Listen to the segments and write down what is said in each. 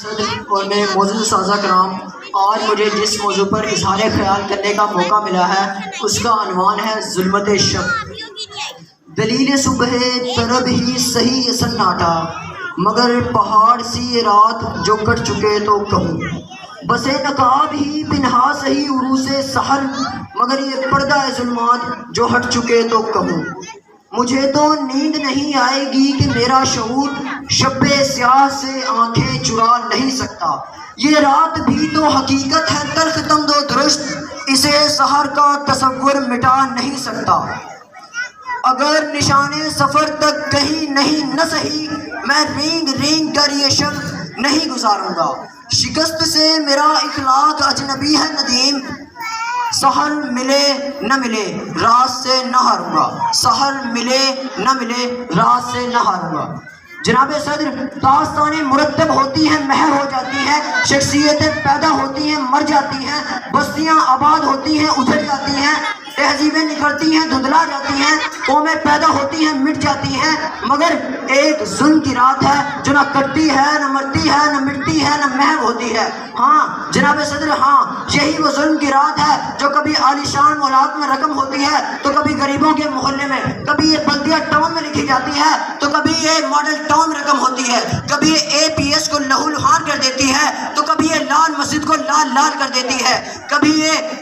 اور میرے معزز اساتذہ کرام، آج مجھے جس موضوع پر اظہار خیال کرنے کا موقع ملا ہے اس کا عنوان ہے ظلمت شب۔ دلیل صبح طرب ہی صحیح سناٹا، مگر پہاڑ سی رات جو کٹ چکے تو کہوں، بس نقاب ہی پنہا سہی عروس سحر، مگر یہ پردہ ظلمات جو ہٹ چکے تو کہوں۔ مجھے تو نیند نہیں آئے گی کہ میرا شعور شب سیاہ سے آنکھیں چرا نہیں سکتا۔ یہ رات بھی تو حقیقت ہے تلخ تمد و درشت، اسے سحر کا تصور مٹا نہیں سکتا۔ اگر نشان سفر تک کہیں نہیں نہ سہی، میں رینگ رینگ کر یہ شب نہیں گزاروں گا۔ شکست سے میرا اخلاق اجنبی ہے ندیم، سحر ملے نہ ملے رات سے نہ ہاروں گا، سحر ملے نہ ملے رات سے نہ ہاروں گا۔ جناب صدر، داستانیں مرتب ہوتی ہیں مہر ہو جاتی ہیں، شخصیتیں پیدا ہوتی ہیں مر جاتی ہیں، بستیاں آباد ہوتی ہیں اجڑ جاتی ہیں، تہذیبیں نکھرتی ہیں دھندلا جاتی ہیں، قومیں پیدا ہوتی ہیں مٹ جاتی ہیں، مگر ایک ظلم کی رات ہے جو نہ کٹتی ہے نہ مرتی ہے نہ مٹتی ہے نہ محو ہوتی ہے۔ ہاں جناب صدر، ہاں یہی وہ ظلم کی رات ہے جو کبھی عالیشان مولات میں رقم ہوتی ہے تو کبھی غریبوں کے محلے میں، کبھی یہ بلدیہ ٹاؤن میں لکھی جاتی ہے تو کبھی یہ ماڈل ٹاؤن میں رقم ہوتی ہے، کبھی یہ اے پی ایس کو لہو لہان کر دیتی ہے تو کبھی یہ لال مسجد کو لال لال کر دیتی ہے، کبھی یہ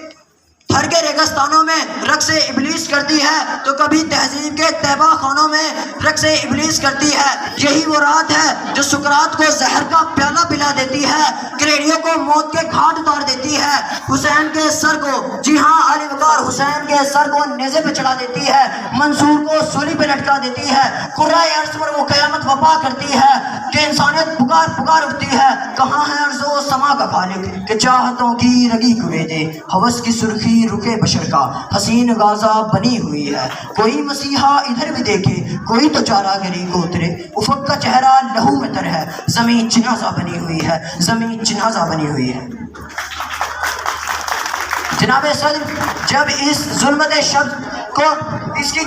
تھر کے ریگستانوں میں رقص ابلیس کرتی ہے تو کبھی تہذیب کے طیبہ خانوں میں رقص ابلیس کرتی ہے۔ یہی وہ رات ہے جو سکرات کو زہر کا پیالہ پلا دیتی ہے، کریڑیوں کو موت کے گھاٹ اتار دیتی ہے، حسین کے سر کو، جی ہاں علی وقار حسین کے سر کو نیزے پہ چڑھا دیتی ہے، منصور کو سولی پہ لٹکا دیتی ہے، قرۂ عرض پر وہ قیامت وپا کرتی ہے کہ انسانیت پکار پکار اٹھتی ہے، کہاں ہے عرض و سما کا خالق کہ چاہتوں کی رگی کوے دے، ہوس کی سرخی رکے بشر کا حسین غازہ بنی ہوئی ہے، کوئی مسیحا ادھر بھی دیکھے کوئی تو چارہ گری کو اترے، افق کا چہرہ لہو میں تر ہے، زمین جنازہ بنی ہوئی ہے، زمین جنازہ بنی ہوئی ہے۔ جناب صدر، جب اس ظلمت شب کو اس کی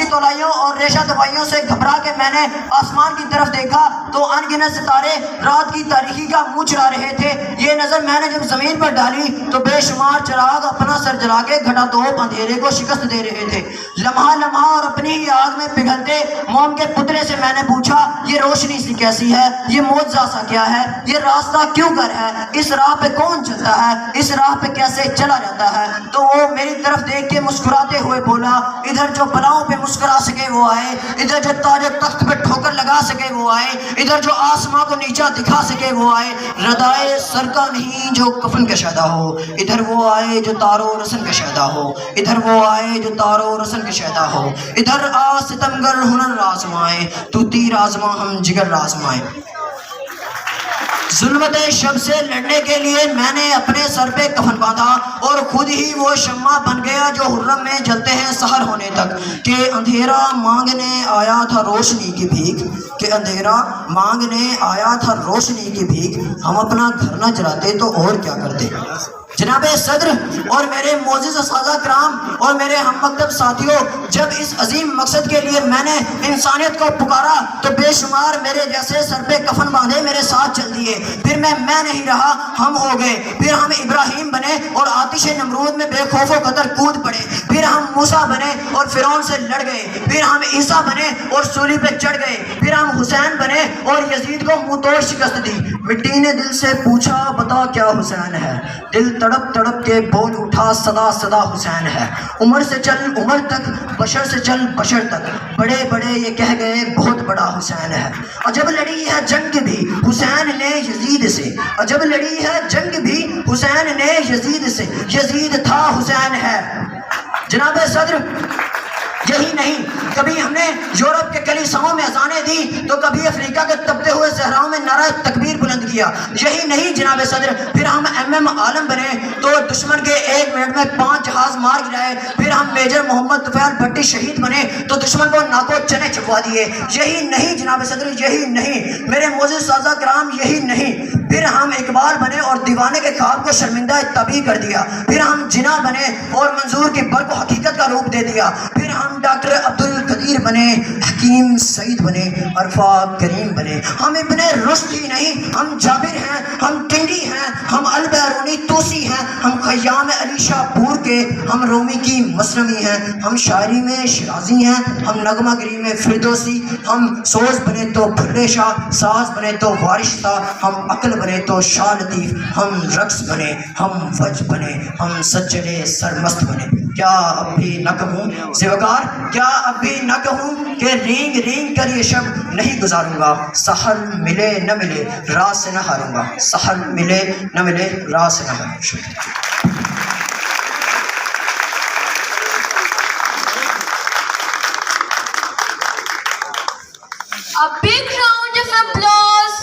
تولائیوں اور ریشہ دوائیوں سے گھبرا کے میں نے آسمان کی طرف دیکھا تو ان گنت ستارے رات کی تاریکی کا منہ چڑھا رہے تھے۔ یہ نظر میں نے جب زمین پر ڈالی تو بے شمار چراغ اپنا سر جلا کے گھٹا توپ اندھیرے کو شکست دے رہے تھے۔ لمحہ لمحہ اور اپنی ہی آگ میں پگھلتے موم کے پتلے سے میں نے پوچھا، یہ روشنی سی کیسی ہے، یہ معجزہ سا کیا ہے، یہ راستہ کیوں کر ہے، اس راہ پہ کون چلتا ہے، اس راہ پہ کیسے چلا جاتا ہے؟ تو وہ میری طرف دیکھ کے مسکراتے ہوئے بولا، ادھر جو بلاؤں پہ مسکرا سکے وہ آئے، ادھر جو تاج تخت پہ ٹھوکر لگا سکے وہ آئے، ادھر جو آسماں کو نیچا دکھا سکے وہ آئے، ردائے سر کا نہیں جو کفن کا شیدا ہو، ادھر وہ آئے جو تارو رسن کا شیدا ہو، ادھر وہ آئے جو تارو رسن کا شیدا ہو، ادھر آ ستمگر ہنر آزمائے، تو تیر آزما ہم جگر آزمائے۔ ظلمت شب سے لڑنے کے لیے میں نے اپنے سر پہ کفن باندھا اور خود ہی وہ شمع بن گیا جو حرم میں جلتے ہیں سحر ہونے تک، کہ اندھیرا مانگنے آیا تھا روشنی کی بھیک، کہ اندھیرا مانگنے آیا تھا روشنی کی بھیک، ہم اپنا گھر نہ جلاتے تو اور کیا کرتے۔ جناب صدر اور میرے معزز اساتذہ کرام اور میرے ہم مکتب ساتھیوں، جب اس عظیم مقصد کے لیے میں نے انسانیت کو پکارا تو بے شمار میرے جیسے سر پہ کفن باندھے میرے ساتھ چل دیے، پھر میں نہیں رہا، ہم ہو گئے، پھر ہم ابراہیم بنے اور آتش نمرود میں بے خوف و قدر کود پڑے، پھر ہم موسیٰ بنے اور فرعون سے لڑ گئے، پھر ہم عیسیٰ بنے اور سولی پہ چڑھ گئے، پھر ہم حسین بنے اور یزید کو منہ توڑ شکست دی۔ مٹی نے دل سے پوچھا بتا کیا حسین ہے، دل تڑپ تڑپ کے بول اٹھا صدا صدا حسین ہے، عمر سے چل عمر تک، بشر سے چل بشر تک، بڑے بڑے یہ کہہ گئے بہت بڑا حسین ہے۔ عجب لڑی ہے جنگ بھی حسین نے یزید سے، عجب لڑی ہے جنگ بھی حسین نے یزید سے، یزید تھا حسین ہے۔ جناب صدر، یہی نہیں، کبھی ہم نے یورپ کے کلیساؤں میں اذانیں دی تو کبھی افریقہ کے تپتے ہوئے صحراؤں میں نعرہ تکبیر بلند کیا۔ یہی نہیں جناب صدر، پھر ہم عالم بنے تو دشمن کے 1 منٹ میں 5 جہاز مار گرائے، پھر ہم میجر محمد طفیل بھٹی شہید بنے تو دشمن کو ناکو چنے چپوا دیے۔ یہی نہیں جناب صدر، یہی نہیں میرے معزز اساتذہ کرام، یہی نہیں، پھر ہم اقبال بنے اور دیوانے کے خواب کو شرمندہ طبیع کر دیا، پھر ہم جنا بنے اور منظور کی بر کو حقیقت کا روپ دے دیا، پھر ہم ڈاکٹر عبدالقدیر بنے، حکیم سعید بنے، عرفہ کریم بنے۔ ہم ابن رشد ہی نہیں، ہم جابر ہیں، ہم ٹنڈی ہیں، ہم البیرونی توسی ہیں، ہم خیام علی شاہ پور کے، ہم رومی کی مثنوی ہیں، ہم شاعری میں شیرازی ہیں، ہم نغمہ گری میں فردوسی، ہم سوز بنے تو بھلے شاہ، ساز بنے تو وارش تھا، ہم عقل بنے تو شاہ لطیف، ہم رقص بنے، ہم وج بنے، ہم سجلے سرمست بنے۔ کیا اب بھی نہ کہوں زیوگار، کیا اب بھی نہ کہوں کہ رینگ رینگ کر یہ شب نہیں گزاروں گا، سحر ملے نہ ملے راہ سے نہ ہاروں گا، سحر ملے نہ ملے راہ سے نہ ہاروں گا۔